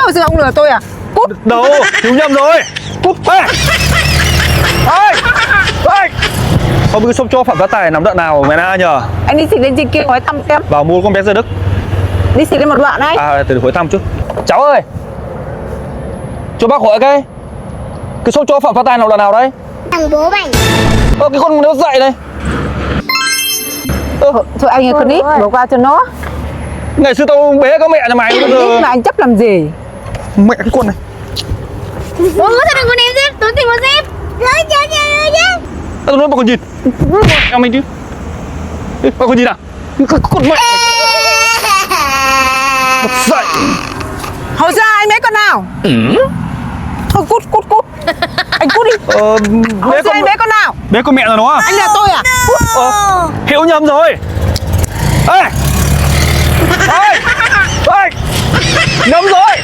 hồi xưa ông lừa tôi à? Cút. Đâu, hiểu nhầm rồi. Cút. Ê. Ê. Không biết shop cho Phạm Phát Tài nắm đoạn nào mẹ na nhờ. Anh đi xịt lên trên kia hỏi thăm em. Vào mua con bé Gia Đức. Đi xịt lên một đoạn đấy. À, từ hỏi thăm chút. Cháu ơi, cho bác hỏi cái shop cho Phạm Phát Tài nào đấy? Thằng bố mày. Cái con nó dậy này. Thôi anh cứ đi, bỏ qua cho nó. Ngày xưa tao bé có mẹ nhà mày bây giờ. Mà anh chấp làm gì? Mẹ cái con này. Bố sao đừng có ném dép, tôi tìm có dép. Lấy cho chứ. Tao nói bà còn nhìn. Em mình chứ. Bà còn nhìn à? Con mẹ. Bật dậy. Hồi ra anh mấy con nào? Thôi cút. Anh cút đi. Hồi ra anh mấy con nào? Bé con mẹ là nó à? Anh là tôi à? Cút. Hiểu nhầm rồi. Ê. Nhầm rồi.